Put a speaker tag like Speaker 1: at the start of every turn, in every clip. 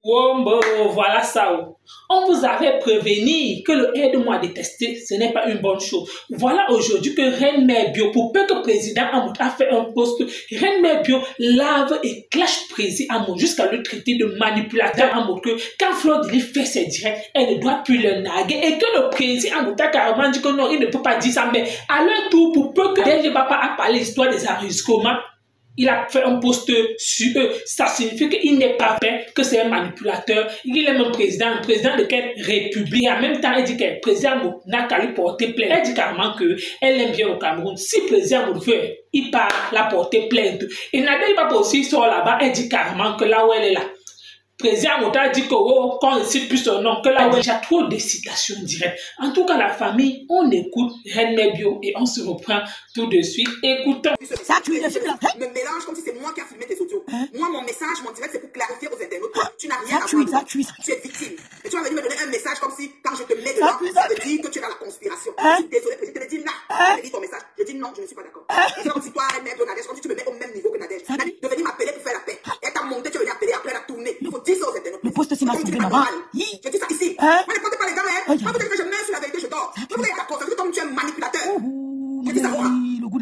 Speaker 1: Wombo, voilà ça. On vous avait prévenu que le aide-moi à détester, ce n'est pas une bonne chose. Voilà aujourd'hui que Reine Mère Bio, pour peu que le président Amout a fait un poste, Reine Mère Bio lave et clash président Amout jusqu'à le traiter de manipulateur Amout, que quand Flodili fait ses directs, elle ne doit plus le narguer et que le président Amout a carrément dit que non, il ne peut pas dire ça, mais à leur tour, pour peu que DG Papa a parlé l'histoire des enregistrements, il a fait un poste sur eux. Ça signifie qu'il n'est pas fait, que c'est un manipulateur. Il est même président. Le président de quelle république? Et en même temps, il dit que le président n'a qu'à lui porter plainte. Elle dit carrément qu'elle aime bien au Cameroun. Si le président veut, il part la porter plainte. Et Nadège Papa aussi sort là-bas. Elle dit carrément que là où elle est là, président Mouta dit qu'on ne cite plus son nom, que là, il y a déjà trop de citations directes. En tout cas, la famille, on écoute Reine Mère Bio et on se reprend tout de suite. Écoutons.
Speaker 2: Ça, tu
Speaker 3: me mélange comme si c'est moi qui a filmé tes audios. Moi, mon message, mon direct, c'est pour clarifier aux internautes. Tu n'as rien à voir. Tu es victime. Et tu vas venir me donner un message comme si, quand je te mets dedans, ça veut dire que tu es dans la conspiration. Je suis désolé, je te dis non. Je lis ton message. Je dis non, je ne suis pas d'accord. C'est comme si toi, Reine Mère Bio, Nadège, comme si tu me mets au même niveau que Nadège. Nadège, de venir m'appeler pour faire la paix. Elle t'a monté, tu veux venir appeler, après la tournée. Il faut dire ça aux internautes.
Speaker 2: Le poste si m'a sauvé, maman.
Speaker 3: Je dis ça ici. Moi, ne comptez pas les gars, hein. Moi, vous dites que je mets sur la vérité, je dors. Vous êtes d'accord, ça veut dire comme tu es un manipulateur. Je dis ça, moi.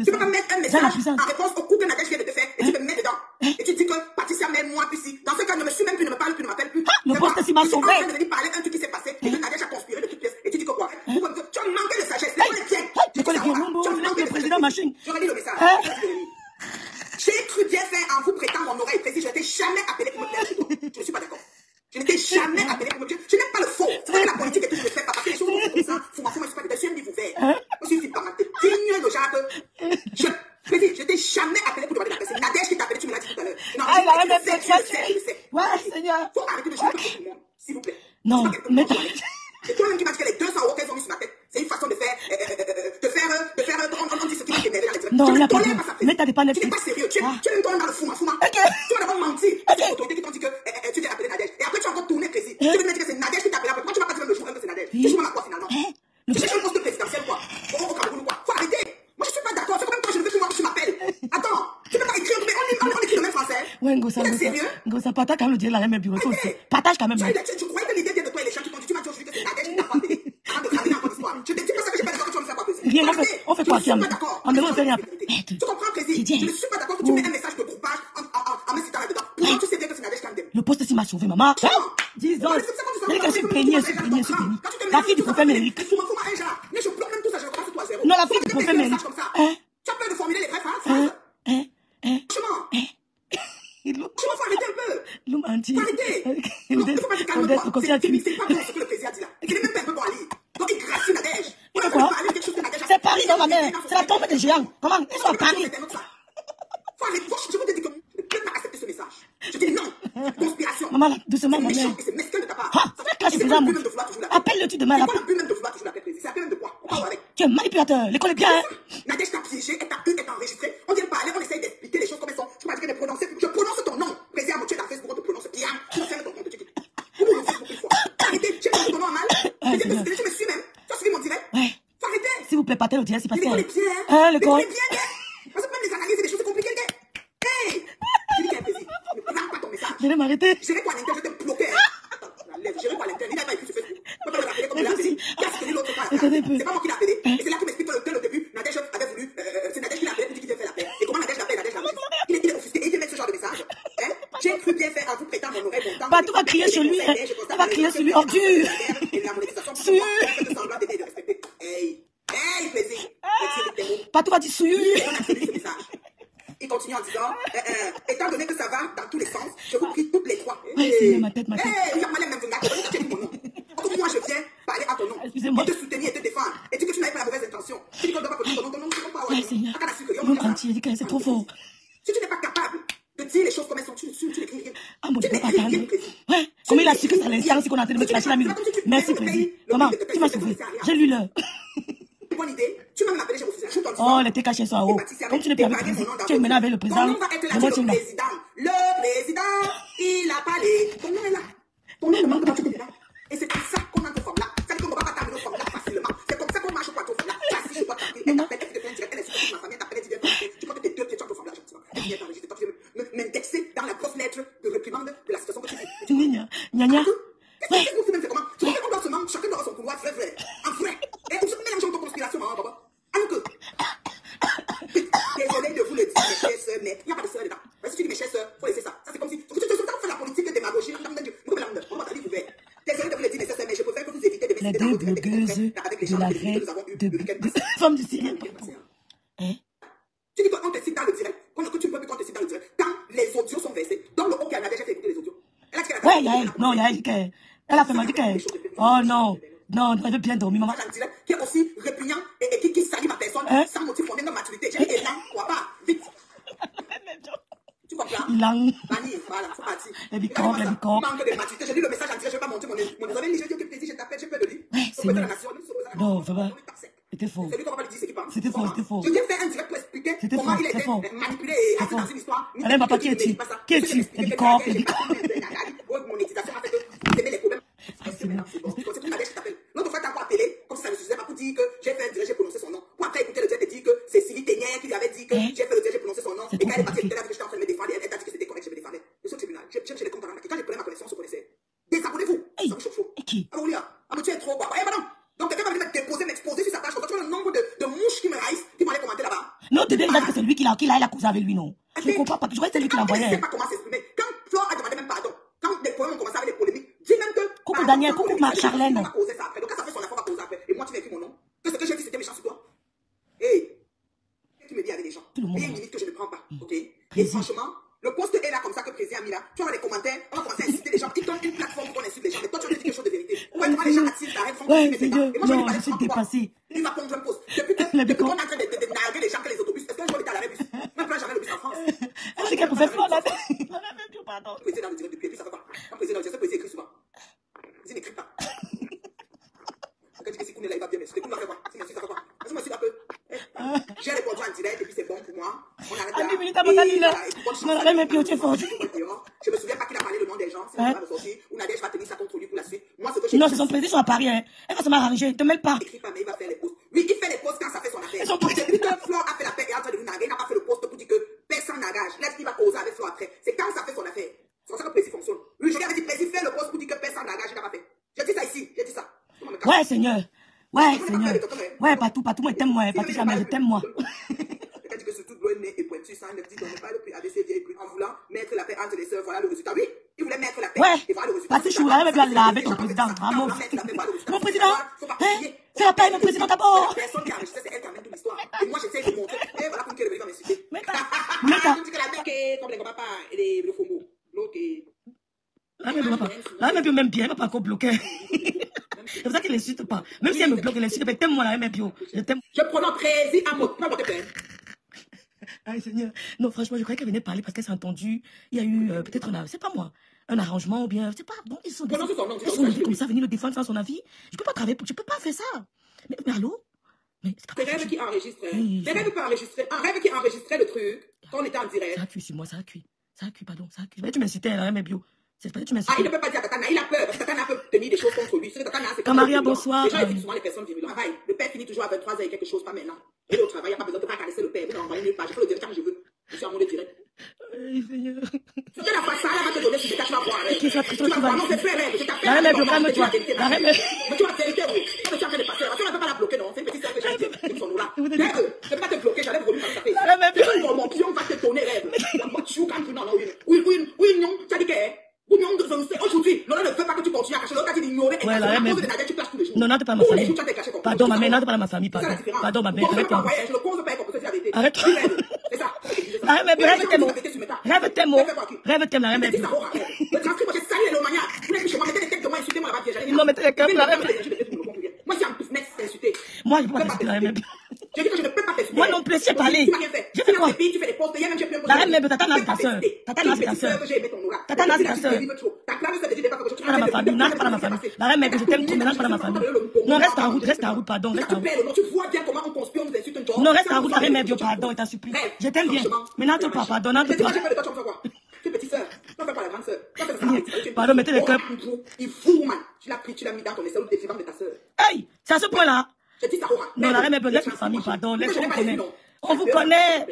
Speaker 3: Tu peux pas mettre un message en réponse au coup que Nadège vient de te faire et tu me mets dedans. Et tu dis que Patricia met moi plus si. Dans ce cas, ne me suis même plus, ne me parle plus, ne m'appelle plus.
Speaker 2: Le poste si m'a sauvé.
Speaker 3: Tu es en train de venir parler un truc qui s'est passé et que Nadège a conspiré de toutes pièces. Et tu dis que quoi? Tu as manqué de sagesse. L'école est tienne.
Speaker 2: L'école est bien. Tu as manqué de président machine.
Speaker 3: Je relis le message. J'ai cru bien faire en vous prêtant mon oreille précise. Je n'étais jamais appelé pour me plaire chez toi. Je ne suis pas d'accord. Je n'étais jamais appelé pour me plaire. Je n'aime pas le faux. C'est vrai que la politique est tout, je ne fais pas. Parce que les choses sont comme ça. Faut je suis pas de un niveau vert. Je suis pas mal. Digne de Jacques. Je t'ai jamais appelé pour demander la personne. Nadège qui t'a appelé, tu me l'as dit tout à l'heure. Non, je sais.
Speaker 2: Ouais, Seigneur.
Speaker 3: Faut arrêter de jouer pour tout le monde, s'il vous plaît.
Speaker 2: Non, mais
Speaker 3: c'est toi-même qui m'as dit que les 200 euros qu'elles ont mis sur ma tête, c'est une façon de faire, on dit ce qui va t'énerver dans les directs.
Speaker 2: non,
Speaker 3: je
Speaker 2: là,
Speaker 3: ne tolère pas ça.
Speaker 2: mais t'as des panneaux.
Speaker 3: Tu n'es pas sérieux. Tu es même toi dans le fouma. Tu vas d'abord mentir. C'est les autorités qui t'ont dit que tu t'es appelé Nadège. Et après, tu vas encore tourner précis. Tu veux me dire que c'est Nadège qui t'a appelé après. Pourquoi tu m'as pas dit le jour même que c'est Nadège? Tu joues même à quoi finalement? Tu cherches un poste présidentiel quoi? Au Cameroun ou quoi? Faut arrêter. Moi, je suis pas d'accord. C'est comme toi, je ne veux plus voir que tu m'appelles. Attends, tu peux pas écrire, mais on écrit le même français.
Speaker 2: Ouais, Ngosa, partage quand même le dire la même bureau. Partage quand même.
Speaker 3: Tu croyais que l'idée vient de toi et les gens qui t'ont dit, tu m'as dit aujourd'hui que c'est Nadège qui t'a pas appelé. Avant de cramer encore l'histoire. Je te dis pas ça que j'ai pas d'accord que tu vas me faire quoi plaisir.
Speaker 2: Rien, on fait quoi, Kiam? On ne fait rien.
Speaker 3: Tu comprends, président? Je ne suis pas d'accord que tu mets un message de groupage en me citant là-dedans. Pourquoi tu sais bien que c'est Nadège qui t'aime?
Speaker 2: Le poste si m'a sauvé, maman. Disons. Je suis béni. La fille du prophète Méric.
Speaker 3: Je bloque même tout ça, je recommence toi à zéro.
Speaker 2: Non, la fille du prophète Méric.
Speaker 3: Tu as peur de formuler les vraies phrases? Franchement. Tu faut arrêter un peu.
Speaker 2: L'homme entier.
Speaker 3: Faut arrêter. Non, il faut pas te calmer. C'est pas bon ce que le président dit là. Il est même pas un peu bon à lire. Donc il gracie Nadège.
Speaker 2: C'est Paris dans ma mère. C'est la tombe des géants. Comment? Ils sont à Paris.
Speaker 3: Faut arrêter. Je vous dis que je ne peux pas accepter ce message. Je dis non. Conspiration.
Speaker 2: Maman, doucement, ma mère.
Speaker 3: C'est mesquin de ta part.
Speaker 2: Ça fait clasher les âmes. Appelle-le tu demain là.
Speaker 3: C'est quoi le but même de vouloir toujours l'appeler président? C'est appel même de quoi? On parle avec.
Speaker 2: Tu es manipulateur. L'école est bien.
Speaker 3: Nadège t'a piégé, elle t'a eu, elle t'a enregistré. On vient parler, on essaye d'expliquer les choses comme elles sont. Tu m'as dit de prononcer. Je prononce ton nom. Président, tu es dans Facebook, on te prononce bien. Tu me fermes ton compte de TikTok. Vous me Facebook une fois. Arrêtez, tu me ton nom mal. Tu me suis même. Tu as suivi mon direct?
Speaker 2: Ouais.
Speaker 3: Faut arrêter.
Speaker 2: S'il vous plaît, partez le direct, c'est parce que.
Speaker 3: L'école est bien.
Speaker 2: L'école
Speaker 3: est bien. Parce que même les analyses et les choses compliquées. Hey! Je dis qu'il y a un plaisir. Ne prends pas ton message.
Speaker 2: Je vais m'arrêter.
Speaker 3: Je vais quoi à l'intérieur, je te bloquer. Attends, la lève. Je vais quoi à l'intérieur. Il n'a pas écrit sur Facebook. Moi, je vais l'appeler comme je l'ai appelé. Qui a soutenu l'autre part? C'est pas moi qui l'ai appelé. Et c'est là qu'il m'explique que dès le début, Nadège avait voulu. C'est Nadège qui l'a appelé pour dire qu'il vient faire la paix. Et comment Nadège l'appelle? Il est offusqué et il vient mettre ce genre de message. J'ai cru bien faire en vous prêtant mon oreille mon temps.
Speaker 2: Tout va crier sur lui. Ça va crier sur lui. Oh Dieu. Hey,
Speaker 3: plaisir.
Speaker 2: Patou va dire sur lui.
Speaker 3: Il continue en disant, étant donné que ça va dans tous les sens, je vous prie toutes les trois.
Speaker 2: C'est ma tête.
Speaker 3: Il y a mal même tu dis mon nom. Comme moi, je viens parler à ton nom.
Speaker 2: Excusez-moi.
Speaker 3: Et te soutenir et te défendre. Et dire que tu n'avais pas la mauvaise intention. Tu dis qu'on ne doit pas dire ton nom, tu ne pas.
Speaker 2: Ouais, Seigneur. L'homme entier, c'est trop fort.
Speaker 3: Si tu n'es pas capable de dire les choses comme elles sont, tu n'écris rien.
Speaker 2: Ah, mon Dieu, pas parler. Ouais, comme il a su que c'est à l'instant, c'est qu'on a en train de me clasher la minute. Merci, président. Comment? Tu m'as sauvé. J'ai lu l'heure.
Speaker 3: Bonne idée. Tu m'as appelé, je vous faisais.
Speaker 2: Oh, les tes cachés sont en haut. Comme tu n'es plus avec le président, tu es maintenant avec le président.
Speaker 3: Ton nom va être là, le président, il a parlé. Ton nom est là. Ton nom ne manque pas, tu es là. Et c'est comme ça qu'on entre forme là. C'est qu'on ne va pas t'amener au forme là facilement. C'est comme ça qu'on marche au plateau forme là. Là, si je dois t'appeler, elle t'appelle, elle te fait un direct, elle est sur ma famille, elle t'appelle, elle dit, tu crois que tes deux pieds, tu entres au forme là, gentiment. Elle vient t'enregistrer, toi, tu veux m'indexer dans la grosse lettre de réprimande de la situation que tu vis.
Speaker 2: Gna gna. Ouais.
Speaker 3: Qu'est-ce que c'est comment? Tu vois qu'on doit se mentir, chacun doit son couloir, vrai. En vrai. Et on se mélange en conspiration, hein, papa. Alors que. Désolé de vous le dire, mes chères sœurs, mais il n'y a pas de sœurs dedans. Si tu dis mes chères sœurs, il faut laisser ça. Ça, c'est comme si. Tu fais la politique et démagogie. On va t'aller vous faire. Désolé de vous le dire, mes chères sœurs, mais je préfère que vous évitez de
Speaker 2: Les deux blogueuses de la reine de femme du Syrien. Hein?
Speaker 3: Tu dis qu'on te cite dans le direct, que tu peux qu'on te cite dans le direct. Quand les audios sont versés, dans le haut Canada, j'ai fait écouter les audios.
Speaker 2: Ouais, non, elle a fait mal dit qu'elle. Oh non, non, elle veut bien dormir, maman.
Speaker 3: Qui est aussi répugnant et qui salit ma personne sans motif fondé de maturité. J'ai dit, élan, quoi pas, vite. Tu comprends?
Speaker 2: Ilang.
Speaker 3: Mani, voilà, faut partir.
Speaker 2: Les bicorps.
Speaker 3: Manque de maturité. Je lis le message en direct, je vais pas monter mon avis. Je t'appelle, je peux le lire.
Speaker 2: Ouais, c'est vrai. Non, ça va. C'était faux.
Speaker 3: C'est lui qu'on va lui dire ce qu'il pense.
Speaker 2: C'était faux.
Speaker 3: Je viens faire un direct pour expliquer comment il a été manipulé et assis dans une histoire.
Speaker 2: Allez, papa, qui est-il? Qui est-il? Les bicorps.
Speaker 3: Monétisation a fait que vous aimez les problèmes. C'est une adresse qui t'appelle. L'autre fois, t'as encore appelé, comme si ça ne suffisait pas pour dire que j'ai fait un direct, j'ai prononcé son nom. Pour après écouter le direct et dire que c'est Sylvie Ténière qui lui avait dit que j'ai fait le direct, j'ai prononcé son nom. Et quand elle est partie, elle a dit que j'étais en train de me défendre. Elle a dit que c'était correct, je me défendais. Je suis au tribunal. J'aime chez les comptes en quand j'ai pris ma connexion, on se connaissait. Désabonnez-vous. Ça me chauffe.
Speaker 2: Et qui?
Speaker 3: Ah, Olia. Ah, mais tu es trop, quoi. Eh, madame. Donc, quelqu'un va venir m'exposer sur sa page. Quand tu vois le nombre de mouches qui me haïssent, qui vont aller commenter là-bas.
Speaker 2: Non, tu dis que c'est lui qui l'a causé avec lui, non? Je ne comprends pas. Je crois que c'est lui qui l'a envoyé.
Speaker 3: Je ne sais pas comment s'exprimer. Quand Flore a demandé même pardon, quand les poèmes ont commencé avec les polémiques, dis même que.
Speaker 2: Coucou Daniel, coucou Charlène.
Speaker 3: On va causer ça après. Donc, quand ça fait son affaire, on va causer après. Et moi, tu m'as écrit mon nom. Que ce que j'ai dit, c'était méchant sur toi. Hey, tu me dis avec les gens. Il y a une limite que je ne prends pas. Ok? Et franchement, le poste est là comme ça que le président a mis là. Tu vas voir les commentaires, on va commencer à inciter les gens. Ils donnent une plateforme pour qu'on insulte les gens. Mais toi, tu veux dire quelque chose de vérité. Ouais, comment les gens attirent ta haine font
Speaker 2: Ouais,
Speaker 3: que
Speaker 2: c'est
Speaker 3: tu ne
Speaker 2: Dieu.
Speaker 3: pas. Et moi,
Speaker 2: Non, je suis dépassée.
Speaker 3: Il va pondre un poste. Depuis qu'on est en train de narguer les gens que les autobus. Est-ce qu'un jour on était à l'arrêt bus? Même pas jamais le bus en France.
Speaker 2: Elle dit qu'elle pouvait faire là. Pardon.
Speaker 3: Le président le direct depuis, et puis ça va pas. Un président, je sais que écrit souvent. Il n'écrit pas. Quand tu dis que si Koune là, il va bien, mais si Koune va faire quoi? Si merci, ça va quoi? Vas-y, moi, un peu. J'ai répondu en direct, et puis c'est bon pour moi. On arrête là. Je me souviens pas qu'il a parlé le nom des gens. C'est pas de sortir. Ou Nadège va tenir ça contre lui pour la suite. Moi, ce que j'ai
Speaker 2: non, c'est son président à Paris. Hein. Elle va se m'arranger. Ne te mêle pas.
Speaker 3: Il écrit pas, mais il va faire les posts. Oui, il fait les posts quand ça fait son affaire. Depuis que Flore a fait la paix et est en train de nous narguer, il n'a pas fait le post pour dire que personne n'engage. Laisse qu'il va causer avec Flore après. C'est quand ça fait son affaire. C'est comme ça que le président fonctionne. Lui, je lui avais dit, président, fais le post pour dire que personne n'engage, il n'a pas fait. J'ai dit ça ici, j'ai dit ça.
Speaker 2: Ouais, Seigneur. Ouais, Seigneur. Ouais, partout, moi, t'aime moi. Partout, jamais, je t'aime moi.
Speaker 3: Quelqu'un dit que surtout l'eau est née et pointu, ça ne dit qu'on n'est pas le plus ADC vieille en voulant mettre la paix entre les sœurs. Voilà le résultat. Oui, il voulait mettre la paix.
Speaker 2: Ouais.
Speaker 3: Et voilà le résultat.
Speaker 2: Parce que je suis là, même là avec ton président. Mon président. Fais la paix, mon président d'abord.
Speaker 3: Personne qui a enregistré, c'est elle qui amène toute l'histoire. Et moi, j'essaie de montrer. Et voilà pour qu'elle va m'insulter.
Speaker 2: Mais
Speaker 3: tu dis que la paix est comme les papas et le fombo. L'autre est.
Speaker 2: Là, même bien, elle va pas encore bloquer. C'est pour ça qu'elle l'insulte pas. Même si elle me bloque, elle l'insulte. T'aimes-moi là, même bio.
Speaker 3: Je prononce président à mot. Pas votre peine.
Speaker 2: Aïe, Seigneur. Non, franchement, je croyais qu'elle venait parler parce qu'elle s'est entendue. Il y a eu peut-être, c'est pas moi, un arrangement ou bien, c'est pas. Bon, ils sont comme ça, venir le défendre sans son avis. Je peux pas travailler, je peux pas faire ça. Mais allô? Mais c'est pas
Speaker 3: des rêves qui enregistrent. Des rêves qui enregistraient. Un rêve qui enregistrait le truc quand on était en direct.
Speaker 2: Ça a cuit sur moi, ça a cuit. Pardon, ça a cuit. Tu m'incitais, elle a même bio. Tu
Speaker 3: ah, il ne peut pas dire à Tatana, il a peur, parce que Tatana peut tenir des choses contre lui.
Speaker 2: Maria, bonsoir.
Speaker 3: Les gens évitent souvent les personnes virulentes. Travail. Le père finit toujours à 23h et quelque chose, pas maintenant. Et au travail, il n'y a pas besoin de pas caresser le père. Vous n'envoyez nulle part. Je peux le dire quand je veux. Je suis à mon direct.
Speaker 2: Seigneur.
Speaker 3: Si tu n'as pas ça, elle va te donner ce détail, tu vas voir.
Speaker 2: Qui soit très, tu vas
Speaker 3: non, c'est très rêve. Je t'appelle.
Speaker 2: Mais tu vas
Speaker 3: mais tu vas vérité, oui. Quand tu es en train de passer, tu ne vas pas la bloquer, non. C'est une petite sœur que j'ai dit. Ils sont là. Je ne vais pas te bloquer, j'allais vous ça fait. Mon pion va te donner rêve. Oui, non, tu as dit que. Aujourd'hui, l'on ne veut pas que tu continues à cacher. L'autre a dit d'ignorer.
Speaker 2: Ouais, la même. Non, non, t'es pas ma famille. Pardon, ma mère, non, t'es pas ma famille. Pardon, ma mère. Arrête.
Speaker 3: C'est ça.
Speaker 2: Rêve tes mots. Rêve tes mots. Rêve tes mots.
Speaker 3: Le transcrit, moi, j'ai salé les manières. Vous voulez que je mettez les têtes de moi insulter moi là-bas.
Speaker 2: Non, mettez les câbles là.
Speaker 3: Moi, c'est un business t'insulter.
Speaker 2: Moi, je peux pas t'insulter la même.
Speaker 3: Je dis que je ne peux pas t'insulter.
Speaker 2: Moi non plus, j'ai parlé. J'ai fait quoi?
Speaker 3: Tu fais des posts, il y a même j'ai plein de
Speaker 2: la même, Tata n'a pas ta soeur. Tata n'a pas ta soeur. Tata n'a pas ta soeur. Pas dans ma famille, non, pas dans ma famille. La reine, je t'aime trop, mais non, pas dans ma famille. Non, reste en route, pardon, reste en route.
Speaker 3: Tu vois bien comment on conspire, on nous insulte un jour.
Speaker 2: Non, reste en route, la reine, pardon, et t'as supplie. Je t'aime bien. Mais non, pas, pardon, non, pas.
Speaker 3: Tu es petite sœur, non, fais pas la grande sœur.
Speaker 2: Pardon, mettez les cœurs.
Speaker 3: Il fout, man. Tu l'as pris, tu l'as mis dans ton aisselle défendant de ta sœur.
Speaker 2: Hey, c'est à ce point-là.
Speaker 3: Je dis ça,
Speaker 2: non, la reine, laisse ma famille, pardon, laisse-moi connaître. On vous connaît.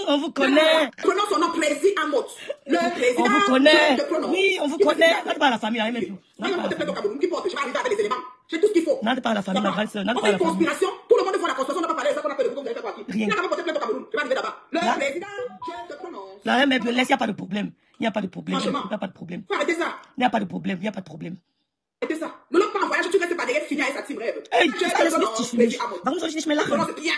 Speaker 2: On vous connaît.
Speaker 3: Prenons son nom, Président Amot. Le président.
Speaker 2: On vous connaît. Oui, on vous connaît. N'allez pas à la famille, rien même plus.
Speaker 3: Non, non, peut-être au Cameroun, qu'importe, je vais arriver avec les éléments. J'ai tout ce qu'il faut.
Speaker 2: N'allez pas à la famille, ma grande sœur.
Speaker 3: On fait une conspiration, tout le monde voit la conspiration, on n'a pas parlé de ça qu'on appelle le groupe, vous allez faire quoi?
Speaker 2: Rien.
Speaker 3: Il n'y a pas porté plainte au Cameroun, je vais arriver là-bas. Le président, je te prononce.
Speaker 2: Là, même, laisse, il n'y a pas de problème. Il n'y a pas de problème. Il
Speaker 3: Franchement.
Speaker 2: n'y a pas de problème.
Speaker 3: Faut arrêter ça.
Speaker 2: Il n'y a pas de problème. Il n'y a pas de problème.
Speaker 3: Arrêtez ça. Ne l'autre pas en voyage, tu restes pas derrière, finir avec sa team rêve.
Speaker 2: Hey,
Speaker 3: Je te prononce, président Amot.
Speaker 2: Par contre, je mais là.
Speaker 3: Non, c'est bien.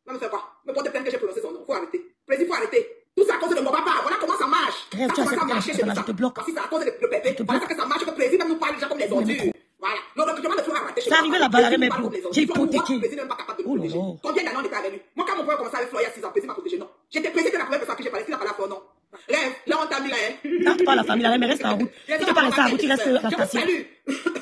Speaker 3: Va me faire quoi? Me porter plainte que j'ai prononcé son nom. Faut arrêter. Président, faut arrêter. Tout ça à cause de mon papa. Voilà comment ça marche.
Speaker 2: Rêve,
Speaker 3: Ça
Speaker 2: tu as
Speaker 3: commence à marcher
Speaker 2: accepté
Speaker 3: chez
Speaker 2: la
Speaker 3: nous.
Speaker 2: je te bloque.
Speaker 3: Si c'est à cause de le pépé, voilà ça que ça marche, que le président nous parle déjà comme les ordures. Voilà. Le recrutement de Flora a raté chez
Speaker 2: C'est arrivé là-bas, la reine
Speaker 3: J'ai
Speaker 2: hypothéqué.
Speaker 3: Le président n'est pas capable de nous protéger. Combien d'années on était avec lui? Moi, quand mon père a commencé avec Flora il y a 6 ans, le président m'a protégé, non. J'étais président de la première personne à qui j'ai parlé, qui n'a pas la Flora, non. Rêve, là on t'a mis là, hein.
Speaker 2: Non, tu pas à la famille, la reine, mais reste en route. Si tu peux pas rester en route, tu restes à la station.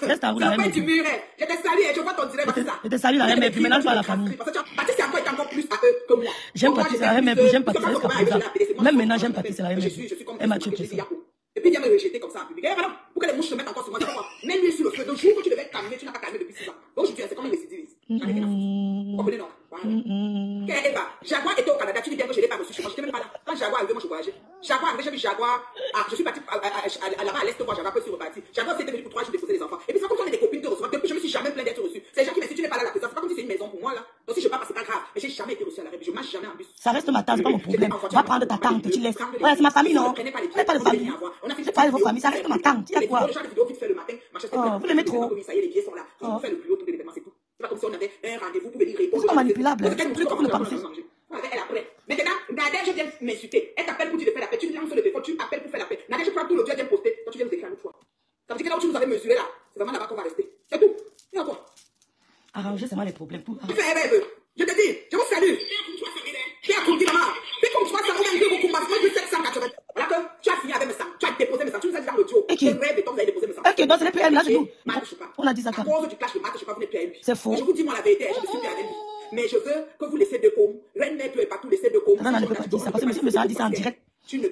Speaker 2: Reste en route, la reine.
Speaker 3: Tu murs, je t'ai salué, je vois ton direct, c'est ça.
Speaker 2: Je te salue, la reine, mais puis maintenant, tu vas à la famille.
Speaker 3: Parce que Patrice encore est encore plus à eux que moi.
Speaker 2: J'aime Patrice, la reine, mais puis j'aime Patrice, jusqu'à présent. Même maintenant, j'aime Patrice, la reine, mais
Speaker 3: je suis comme
Speaker 2: elle m'a tué, c'est ça.
Speaker 3: et puis il vient me rejeter comme ça en public. Et voilà, pour que les mouches se mettent encore sur moi, c'est quoi? Mets l'huile sur le feu. Donc, jour que tu devais calmer, tu n'as pas calmé depuis 6 ans. Donc, je dis, c'est comme une récidiviste. J'en ai rien à foutre. Vous comprenez, non? Voilà. Eva, Jaguar était au Canada, tu dis bien que je ne l'ai pas reçu chez moi, je n'étais même pas là. Quand Jaguar est arrivé, moi je voyageais. Jaguar arrivé, j'ai vu Jaguar. Ah, je suis parti là-bas à l'est voir Jaguar, après je suis reparti. Jaguar c'était venu pour 3 jours déposer les enfants. Et puis c'est comme si on est des copines de recevoir. Depuis, je me suis jamais plaint d'être reçu. C'est les gens qui me disent, tu n'es pas là à la prison. C'est pas comme si c'est une maison pour moi là. Donc si je pars, c'est pas grave. Mais j'ai jamais été reçu à la rébellion. Je marche jamais en bus.
Speaker 2: Ça reste ma tante, c'est pas mon problème. Va prendre ta tante, tu laisses. Ouais, c'est ma famille, non? Vous n'avez pas de famille. J'ai pas de vos familles, ça reste ma tante. Il y a quoi? Oh, vous l'aimez trop.
Speaker 3: Oh. C'est pas comme si on avait un rendez-vous pour venir répondre.
Speaker 2: C'est pas manipulable.
Speaker 3: Comment le pensez? Maintenant, Nadège vient m'insulter. Elle t'appelle pour dire de faire la paix. Tu lances le téléphone, tu appelles pour faire la paix. Nadège prend tout le Dieu vient poster. Toi, tu viens nous écrire une fois. Ça veut dire que là où tu nous avais mesuré là, c'est vraiment là-bas qu'on va rester. C'est tout. Et encore.
Speaker 2: Arranger seulement les problèmes. Tout.
Speaker 3: Tu fais un rêve. Je te dis, je vous salue. Qui a compris, maman? Fais comme toi, ça vous beaucoup parce que je 780. Voilà que tu as fini avec mes sangs. Tu as déposé mes sangs. Tu nous as dit dans l'audio.
Speaker 2: Ok.
Speaker 3: Le rêve et toi, vous avez déposé mes sangs.
Speaker 2: Ok, donc c'est les PM là, c'est tout.
Speaker 3: On
Speaker 2: On a dit ça
Speaker 3: à
Speaker 2: quand
Speaker 3: cause du clash de maths, je sais pas, vous n'êtes plus à lui.
Speaker 2: C'est faux.
Speaker 3: Je vous dis moi la vérité, je me suis plus à lui. Mais je veux que vous laissez de côme. Reine mère et pas tout laisser de côme.
Speaker 2: Non, ne peut pas dire ça. Parce que monsieur a dit ça en direct.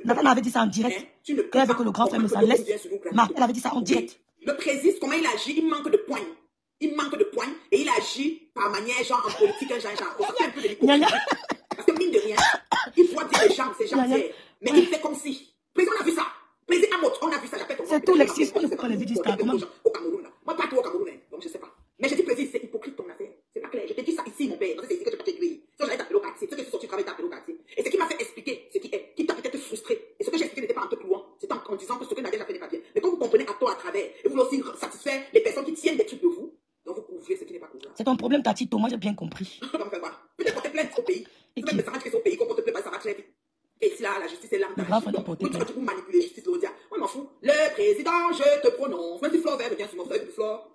Speaker 2: Nathan avait dit ça en direct. Elle veut que le grand frère me ça laisse. Marc, elle avait dit ça en direct.
Speaker 3: Le président, comment il agit, il manque de poigne. Il manque de poigne et il agit par manière, genre en politique, genre. On fait un peu de l'hypocrisie. Parce que mine de rien, il faut dire les gens, c'est gentil. Mais il fait comme si. Président, on a vu ça. Président Amot, on a vu ça.
Speaker 2: C'est tout l'existe. On ne peut pas les vidéos.
Speaker 3: Au Cameroun, là. Moi, pas tout au Cameroun, donc je sais pas. Mais je dis président, c'est hypocrite ton affaire. C'est pas clair. Je te dis ça ici, mon père. C'est ici que je peux t'aiguiller. Si j'allais t'appeler au quartier, ce que je suis sorti travailler, t'appeler au quartier. Et ce qui m'a fait expliquer ce qui est, qui t'a peut-être frustré. Et ce que j'ai expliqué n'était pas un peu plus loin. C'était en disant que ce que Nadège a fait n'est pas bien. Mais quand vous comprenez à tort à travers, et vous voulez aussi satisfaire les personnes qui tiennent des trucs de vous, donc vous couvrez ce qui n'est pas couvrable.
Speaker 2: C'est ton problème, Tatito. Moi, j'ai bien compris.
Speaker 3: Peut-être porter plainte au pays. Et qui ça marche au pays, qu'on porte plainte, ça va très vite. Et si là, la justice est là, vous manipulez la justice, l'audia. Moi, je m'en fous. Le président, je te prononce. Même si Flore vient sur mon feuille, Flore.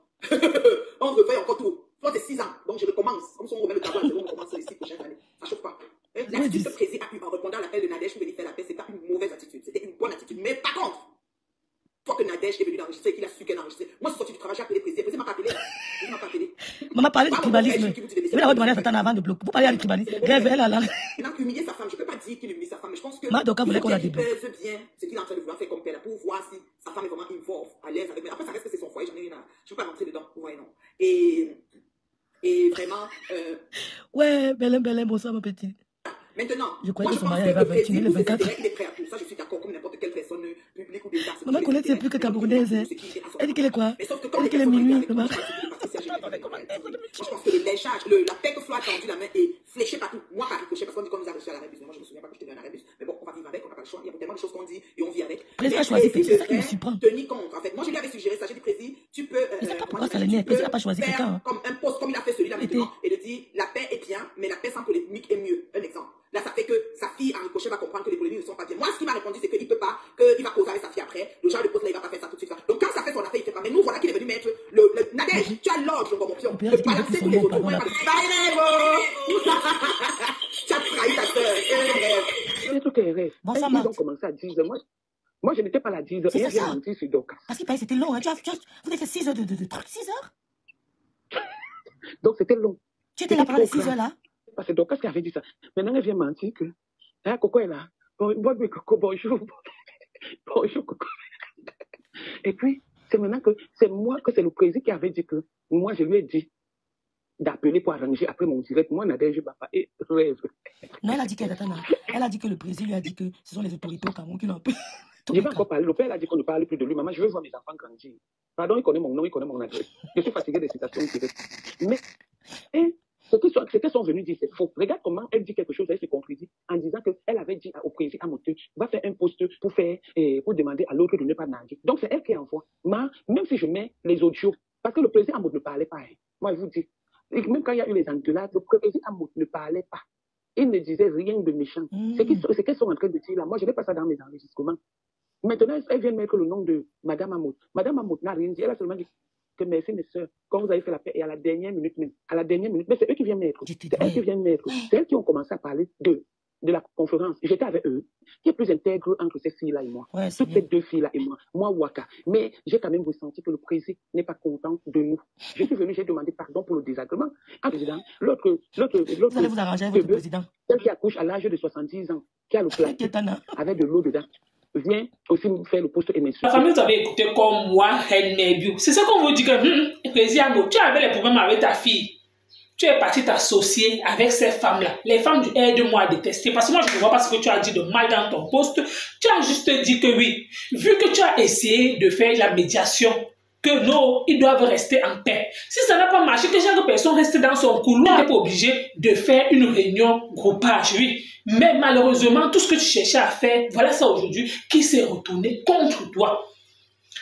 Speaker 3: On refait encore tout. Flore, c'est 6 ans. Donc, je recommence. Comme si on remet le tableau, on recommence les 6 prochaines années. Ça chauffe pas. L'attitude que le président a eu en répondant à l'appel de Nadège pour venir faire la paix, c'est pas une mauvaise attitude. C'était une bonne attitude. Mais par contre, toi que Nadège est venu d'enregistrer et qu'il a su qu'elle a enregistré. Moi, je suis sorti du travail, j'ai appelé le président. Le président m'a pas appelé. Il m'a pas appelé.
Speaker 2: Maman parlait du tribalisme. Je vais la demander à Fatan avant de bloquer. Vous parlez du tribalisme. Rêve, elle a là.
Speaker 3: Il a humilié sa femme. Je peux pas dire qu'il humilie sa femme, mais je pense que.
Speaker 2: Madoka voulait qu'on la débloque.
Speaker 3: Il pèse bien ce qu'il est en train de vouloir faire comme père pour voir si sa femme est vraiment involved, à l'aise avec. Mais après, ça reste que c'est son foyer, j'en ai rien à. Je peux pas rentrer dedans. Vous voyez, non. Et vraiment.
Speaker 2: Ouais, Belém, bonsoir, mon petit.
Speaker 3: Maintenant,
Speaker 2: je crois que son mariage va continuer le 24.
Speaker 3: Il est prêt à tout ça, je suis d'accord, comme n'importe quelle personne publique ou d'État.
Speaker 2: Maman Colette, c'est plus que camerounaise. Elle dit qu'elle est quoi? Elle dit qu'elle est minuit. Maman.
Speaker 3: Je pense que le léchage, la paix que Flo a tendu la main est fléchée partout. Moi, pas ricochet, parce qu'on dit qu'on nous a reçu à la rébus. Mais moi, je me souviens pas que je t'ai donné à la rébus. Mais bon, on va vivre avec, on n'a pas le choix. Il y a tellement de choses qu'on dit et on vit avec.
Speaker 2: Président a choisi, c'est ça qui me surprend.
Speaker 3: Tenir compte, en fait. Moi, je lui avais suggéré ça. J'ai dit, Président, tu peux.
Speaker 2: Je sais pas pourquoi ça l'est. Président n'a pas choisi quelqu'un.
Speaker 3: Comme un poste, comme il a fait celui-là maintenant, et de dire, la paix est bien, mais la paix sans polémique est mieux. Un exemple. Là, ça fait que sa fille, en ricochet, va comprendre que les polémiques ne sont pas bien. Moi, ce qu'il m'a répondu, c'est qu'il peut pas, qu'il va causer avec sa fille après. Le genre de poste là, il va pas faire ça tout de suite. Donc, quand ça fait son affaire, il fait pas. Mais nous, voilà qu'il est venu mettre le Nadège, tu as l'ordre, mon pion, de balancer tous les autres. Tu as trahi ta soeur.
Speaker 4: C'est tout un rêve.
Speaker 2: Bonsoir,
Speaker 4: ils ont commencé à 10 heures. Moi, je n'étais pas là à 10 heures. Et j'ai menti sur Dorcas.
Speaker 2: Parce qu'il paraît que c'était long. Hein. Vous avez fait 6 heures de trucs, 6 heures?
Speaker 4: Donc, c'était long.
Speaker 2: Tu étais là pendant les 6 heures, là?
Speaker 4: Parce que Dorcas qui avait dit ça. Maintenant, elle vient mentir que. Ah, Coco est là. Bonjour, Coco, bonjour. Bonjour, Coco. Et puis, c'est maintenant que c'est moi, que c'est le président qui avait dit que. Moi, je lui ai dit. d'appeler pour arranger après mon direct. Moi, Nadège Bapa et rêve.
Speaker 2: Non, elle a dit elle a dit que le président lui a dit que ce sont les autorités au Cameroun qui l'ont appelé.
Speaker 4: Je vais encore parler. Le père a dit qu'on ne parle plus de lui. Maman, je veux voir mes enfants grandir. Pardon, il connaît mon nom, il connaît mon adresse. Je suis fatigué des citations directes. Mais ce qu'elles sont venues dire, c'est faux. Regarde comment elle dit quelque chose, elle se contredit en disant qu'elle avait dit au président Amote, va faire un poste pour demander à l'autre de ne pas nager. Donc c'est elle qui envoie. Même si je mets les audios, parce que le président Amote ne parlait pas. Hein. Moi, je vous dis, même quand il y a eu les engueulades, le président Amote ne parlait pas. Il ne disait rien de méchant. Ce qu'elles sont en train de dire là, moi, je n'ai pas ça dans mes enregistrements. Maintenant, elle vient mettre le nom de Madame Amote. Madame Amote n'a rien dit. Elle a seulement dit que merci mes soeurs, quand vous avez fait la paix, et à la dernière minute même, mais c'est eux qui viennent mettre. C'est elles qui viennent mettre. C'est elles qui ont commencé à parler de la conférence. J'étais avec eux. Qui est plus intègre entre ces filles-là et moi?
Speaker 2: Ouais,
Speaker 4: toutes ces deux filles-là et moi, Waka. Mais j'ai quand même ressenti que le président n'est pas content de nous. Je suis venu, j'ai demandé pardon pour le désagrément. Un président, l'autre.
Speaker 2: Vous allez vous arranger avec votre président.
Speaker 4: Celle qui accouche à l'âge de 70 ans, qui a le plastique, avec de l'eau dedans. Viens aussi nous faire le poste MSU.
Speaker 1: La famille, vous avez écouté comme moi, c'est ça qu'on vous dit que, président, tu avais les problèmes avec ta fille. Tu es parti t'associer avec ces femmes-là. Les femmes du aide-moi à détester. Parce que moi, je ne vois pas ce que tu as dit de mal dans ton poste. Tu as juste dit que oui. Vu que tu as essayé de faire la médiation, que non, ils doivent rester en paix. Si ça n'a pas marché, que chaque personne reste dans son couloir, tu n'es pas obligé de faire une réunion groupage, oui. Mais malheureusement, tout ce que tu cherchais à faire, voilà ça aujourd'hui, qui s'est retourné contre toi.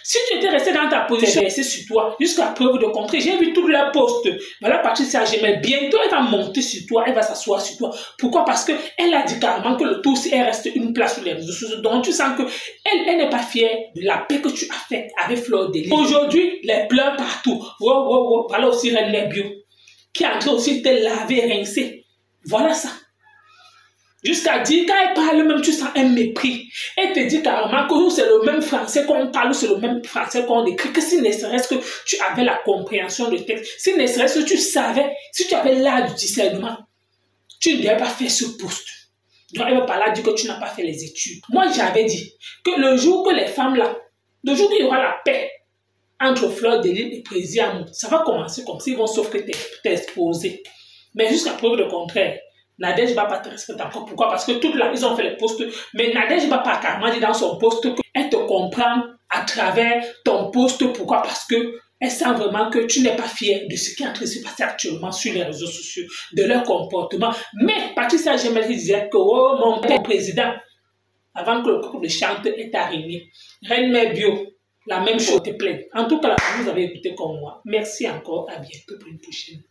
Speaker 1: Si tu étais resté dans ta position, resté sur toi, jusqu'à preuve de contraire, j'ai vu toute la poste. Voilà, Patricia, j'aimais bientôt, elle va monter sur toi, elle va s'asseoir sur toi. Pourquoi? Parce qu'elle a dit carrément que le tout, si elle reste une place sur les réseaux sociaux, donc tu sens qu'elle n'est pas fière de la paix que tu as faite avec Fleur de Lys. Aujourd'hui, les pleurs partout. Voilà aussi Reine Nebio, qui est en train aussi de te laver, rincer. Voilà ça. Jusqu'à dire, quand elle parle même, tu sens un mépris. Elle te dit carrément que c'est le même français qu'on parle, c'est le même français qu'on écrit, que si ne serait-ce que tu avais la compréhension du texte, si ne serait-ce que tu savais, si tu avais l'art du discernement, tu ne devais pas faire ce poste. Donc elle va pas là dire que tu n'as pas fait les études. Moi, j'avais dit que le jour que les femmes là, le jour qu'il y aura la paix entre Fleur de Lys et Président, ça va commencer comme s'ils vont sauf que t'exposer. Mais jusqu'à preuve de contraire, Nadège ne va pas te respecter encore. Pourquoi? Parce que toutes là, ils ont fait les postes. Mais Nadège ne va pas carrément dire dans son poste qu'elle te comprend à travers ton poste. Pourquoi? Parce qu'elle sent vraiment que tu n'es pas fier de ce qui est en train de se passer actuellement sur les réseaux sociaux, de leur comportement. Mais Patricia Gemel disait que oh, mon père président, avant que le couple de chante est arrivé, Reine Nebio, la même chose te plaît. En tout cas, vous avez écouté comme moi. Merci encore. À bientôt pour une prochaine.